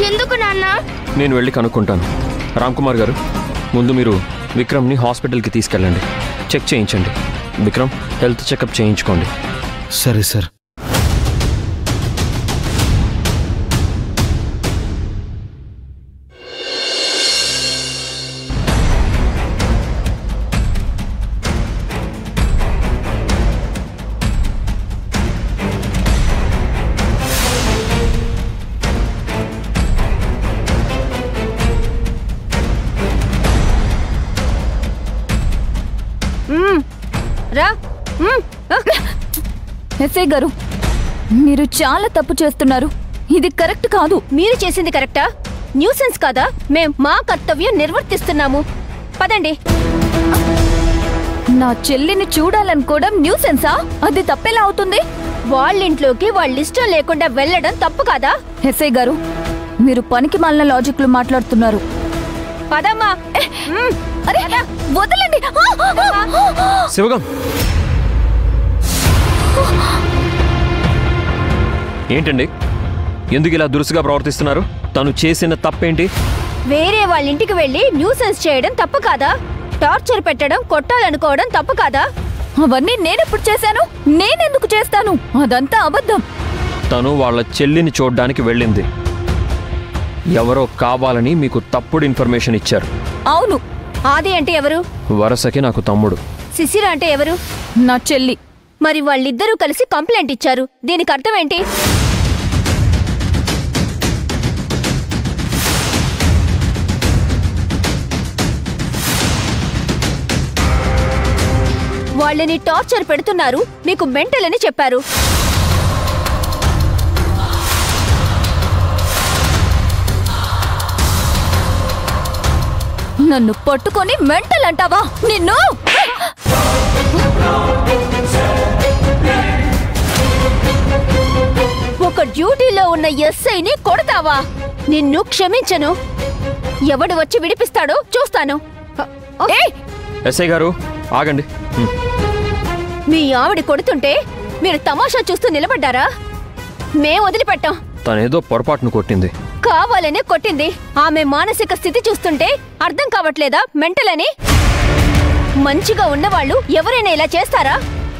ఎందుకు నాన్న? నేను వెళ్ళి కనుక్కుంటాను. రామ్కుమార్ గారు, ముందు మీరు విక్రమ్ని హాస్పిటల్కి తీసుకెళ్ళండి, చెక్ చేయించండి. విక్రమ్, హెల్త్ చెకప్ చేయించుకోండి. సరే సార్. ఎస్ఐ గారు, మీరు చాలా తప్పు చేస్తున్నారు. ఇది కరెక్ట్ కాదు. మీరు చేసింది కరెక్టా? న్యూసెన్స్ కాదా? మేం మా కర్తవ్యం నిర్వర్తిస్తున్నాము. పదండి. నా చెల్లిని చూడాలనుకోవడం న్యూసెన్సా? అది తప్పెలా అవుతుంది? వాళ్ళింట్లోకి వాళ్ళిష్టం లేకుండా వెళ్ళడం తప్పు కాదా? ఎస్ఐ గారు, మీరు పనికి మాలిన లాజిక్లు మాట్లాడుతున్నారు. పదమ్మా. అరే వదలండి. శివగం, ఏంటండి ఎందుకు ఇలా దురుసుగా ప్రవర్తిస్తున్నారు? తను చేసిన తప్పేంటి? వేరే వాళ్ళ ఇంటికి వెళ్ళి న్యూసెన్స్ చేయడం తప్పు కాదా? టార్చర్ పెట్టడం, కొట్టాలనుకోవడం తప్పు కాదా? అవన్నీ నేనెప్పుడు చేశాను? నేనెందుకు చేస్తాను? అదంతా అబద్ధం. తను వాళ్ళ చెల్లిని చూడ్డానికి వెళ్ళింది. ఎవరో కావాలని మీకు తప్పుడు ఇన్ఫర్మేషన్ ఇచ్చారు. అవును. ఆది అంటే ఎవరు? వరసకి నాకు తమ్ముడు. శిశిర అంటే ఎవరు? నా చెల్లి. మరి వాళ్ళిద్దరూ కలిసి కంప్లైంట్ ఇచ్చారు. దీనికి అర్థం ఏంటి? వాళ్ళని టార్చర్ పెడుతున్నారు, మీకు మెంటల్ అని చెప్పారు. నన్ను పట్టుకొని మెంటల్ అంటావా? నిన్ను ఒక డ్యూటీలో ఉన్న ఎస్ఐని కొడతావా? నిన్ను క్షమించను. ఎవడు వచ్చి విడిపిస్తాడో చూస్తాను. ఎస్ఐ గారు, ఆగండి. మీ ఆవిడ కొడుతుంటే మీరు తమాషా చూస్తూ నిలబడ్డారా? మేం వదిలిపెట్టాం. తనేదో పొరపాటును కొట్టింది. కావాలనే కొట్టింది. ఆమె మానసిక స్థితి చూస్తుంటే అర్థం కావట్లేదా మెంటల్ అని? మంచిగా ఉన్నవాళ్ళు ఎవరైనా ఇలా చేస్తారా?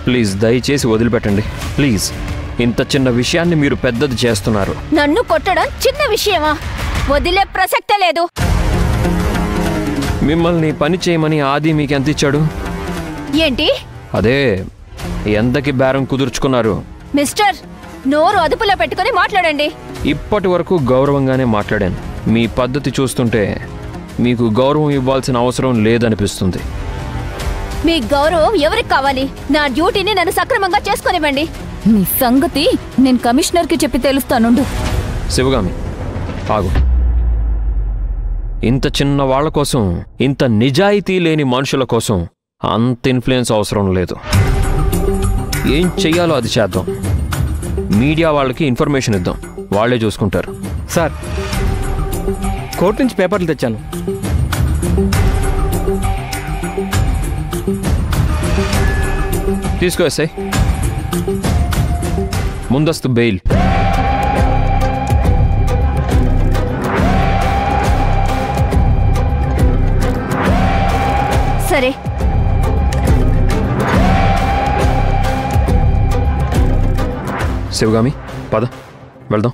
ప్లీజ్ దయచేసి వదిలిపెట్టండి. ప్లీజ్. ఇంత చిన్న విషయాన్ని మీరు పెద్దది చేస్తున్నారు. నన్ను కొట్టడం చిన్న విషయమా? వదిలే ప్రసక్తే లేదు. మిమ్మల్ని పని చేయమని ఆది మీకు ఎంత ఇచ్చాడు? ఏంటి? అదే, ఎంతకి బేరం కుదుర్చుకున్నారు? మిస్టర్, నోరు అదుపులో పెట్టుకుని మాట్లాడండి. ఇప్పటి వరకు గౌరవంగానే మాట్లాడాను. మీ పద్ధతి చూస్తుంటే మీకు గౌరవం ఇవ్వాల్సిన అవసరం లేదనిపిస్తుంది. మీ గౌరవం ఎవరికి కావాలి? నా డ్యూటీని నన్ను సక్రమంగా చేసుకొనివ్వండి. నీ సంగతి నేను కమిషనర్కి చెప్పి తెలుస్తానుండు. శివగామి, ఆగు. ఇంత చిన్న వాళ్ల కోసం, ఇంత నిజాయితీ లేని మనుషుల కోసం అంత ఇన్ఫ్లుయెన్స్ అవసరం లేదు. ఏం చెయ్యాలో అది చేద్దాం. మీడియా వాళ్ళకి ఇన్ఫర్మేషన్ ఇద్దాం, వాళ్లే చూసుకుంటారు. సార్, కోర్టు నుంచి పేపర్లు తెచ్చాను. తీసుకో ఎస్ఐ. ముందస్తు బెయిల్. సరే. శివగామి, పద వెళ్దాం.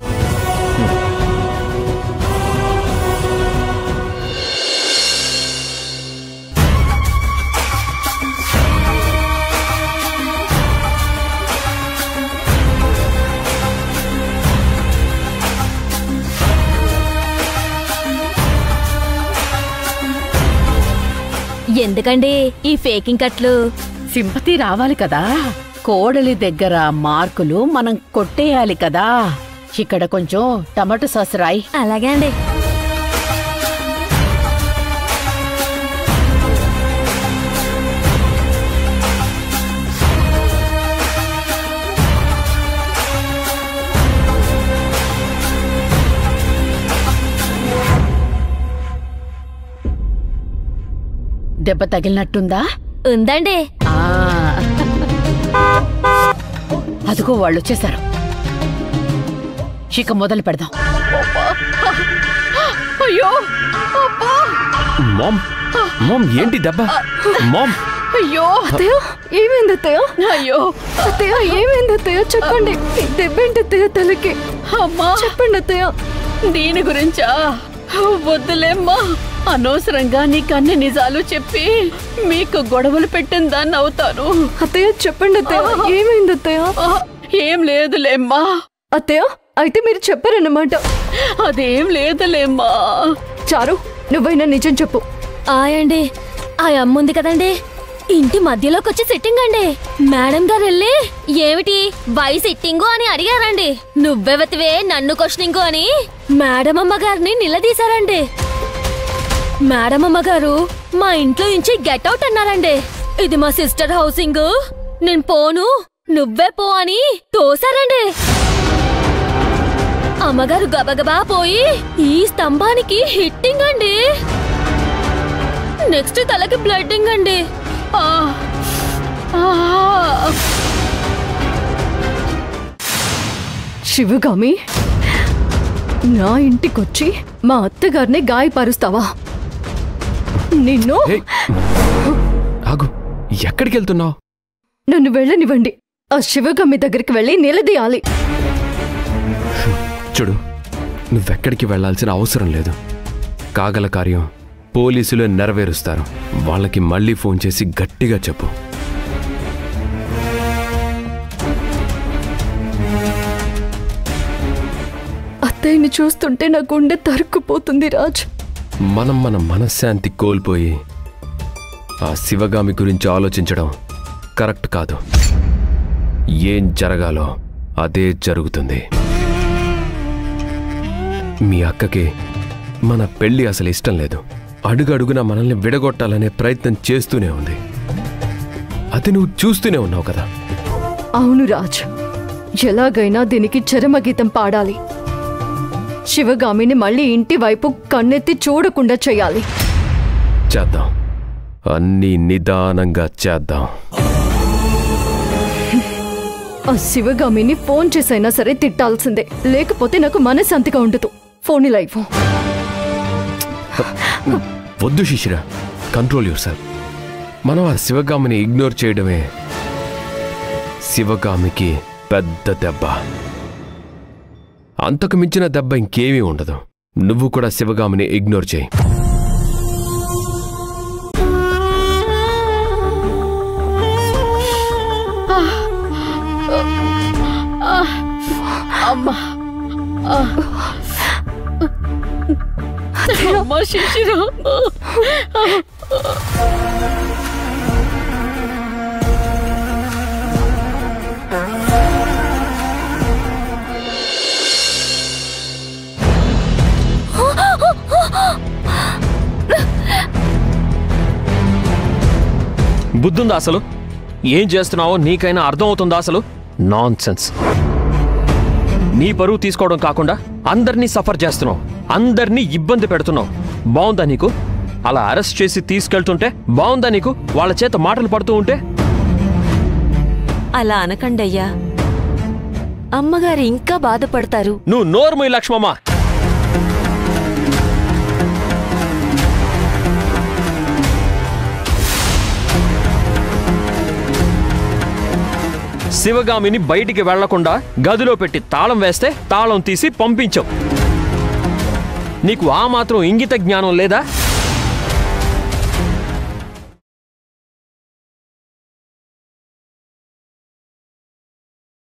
ఎందుకండి ఈ ఫేకింగ్ కట్లు? సింపతి రావాలి కదా. కోడలి దగ్గర మార్కులు మనం కొట్టేయాలి కదా. ఇక్కడ కొంచెం టమాటో సాస్ రాయి. అలాగే అండి. దెబ్బ తగిలినట్టుందా? ఉందండి. అదిగో వాళ్ళు వచ్చేసారు. ఇక మొదలు పెడదాం. అయ్యో అబ్బా! మామ్ మామ్ ఏంటి దెబ్బ మామ్ అయ్యో అత్తయ్య ఏమైంది అత్తయ్య? అయ్యో అత్తయ్య ఏమైంది అత్తయ్య? చెప్పండి. దెబ్బేంటి అత్తయ్య తలకి? అమ్మా చెప్పండి అత్తయ్య. దీని గురించా? వద్దులేమ్మా, అనవసరంగా నీకన్ని నిజాలు చెప్పి మీకు గొడవలు పెట్టిన దాన్ని అవుతాను. అత్తయ్య చెప్పండి అత్తయ్య ఏమైంది అత్తయ్య? ఏం లేదులేమ్మా. అత్తయ్య అయితే మీరు చెప్పారన్నమాట. అదేం లేదులేమ్మా. చారు నువ్వైనా నిజం చెప్పు. ఆయండి ఆ అమ్ముంది కదండి, ఇంటి మధ్యలోకి వచ్చి సిట్టింగ్ అండి. మేడం గారు వెళ్ళి ఏమిటి వై సిట్టింగు అని అడిగారండి. నువ్వెవతివే నన్ను క్వశ్చనింగు అని మేడం అమ్మగారిని నిలదీశారండి. మేడం అమ్మగారు మా ఇంట్లో నుంచి గెట్ అవుట్ అన్నారండి. ఇది మా సిస్టర్ హౌసింగ్, నేను పోను నువ్వే పో అని తోసారండి. అమ్మగారు గబగబా పోయి ఈ స్తంభానికి హిట్టింగ్ అండి. నెక్స్ట్ తలకి బ్లడ్డింగ్ అండి. శివగామి నా ఇంటికొచ్చి మా అత్తగారిని గాయపరుస్తావా? నిన్ను ఏయ్, ఆగు, ఎక్కడికి వెళ్తున్నావు? నన్ను వెళ్ళనివ్వండి. ఆ శివగామి దగ్గరికి వెళ్ళి నిలదీయాలి. చూడు, నువ్వెక్కడికి వెళ్లాల్సిన అవసరం లేదు. కాగల కార్యం పోలీసులు నెరవేరుస్తారు. వాళ్ళకి మళ్ళీ ఫోన్ చేసి గట్టిగా చెప్పు. అత్తయ్యని చూస్తుంటే నా గుండె తరుక్కుపోతుంది రాజ్. మనం మన మనశ్శాంతి కోల్పోయి ఆ శివగామి గురించి ఆలోచించడం కరెక్ట్ కాదు. ఏం జరగాలో అదే జరుగుతుంది. మీ అక్కకి మన పెళ్లి అసలు ఇష్టం లేదు. అడుగడుగునా మనల్ని విడగొట్టాలనే ప్రయత్నం చేస్తూనే ఉంది. అది నువ్వు చూస్తూనే ఉన్నావు కదా. అవును రాజ్, ఎలాగైనా దీనికి చరమగీతం పాడాలి. శివగామిని మళ్ళీ ఇంటి వైపు కన్నెత్తి చూడకుండా చేయాలి. చేద్దాం, అన్నీ నిదానంగా చేద్దాం. ఆ శివగామిని ఫోన్ చేసైనా సరే తిట్టాల్సిందే, లేకపోతే నాకు మనశ్శాంతిగా ఉండదు. Phone live. వద్దు శిశిర, కంట్రోల్ యువర్ సెల్ఫ్. మనం ఆ శివగామిని ఇగ్నోర్ చేయడమే శివగామికి పెద్ద దెబ్బ. అంతకు మించిన దెబ్బ ఇంకేమీ ఉండదు. నువ్వు కూడా శివగామిని ఇగ్నోర్ చేయి. అమ్మా అమ్మా శిశిర, బుద్ధుందా అసలు? ఏం చేస్తున్నావో నీకైనా అర్థం అవుతుందా అసలు? Non sense. నీ పరువు తీసుకోవడం కాకుండా అందరినీ సఫర్ చేస్తున్నావు, అందరినీ ఇబ్బంది పెడుతున్నావు. బాగుందా నీకు? అలా అరెస్ట్ చేసి తీసుకెళ్తుంటే బాగుందా నీకు? వాళ్ళ చేత మాటలు పడుతూ ఉంటే? అలా అనకండయ్యా, అమ్మగారు ఇంకా బాధపడతారు. నువ్వు నోర్మూయి లక్ష్మమ్మ. శివగామిని బయటికి వెళ్లకుండా గదిలో పెట్టి తాళం వేస్తే తాళం తీసి పంపించావు. నీకు ఆ మాత్రం ఇంగిత జ్ఞానం లేదా?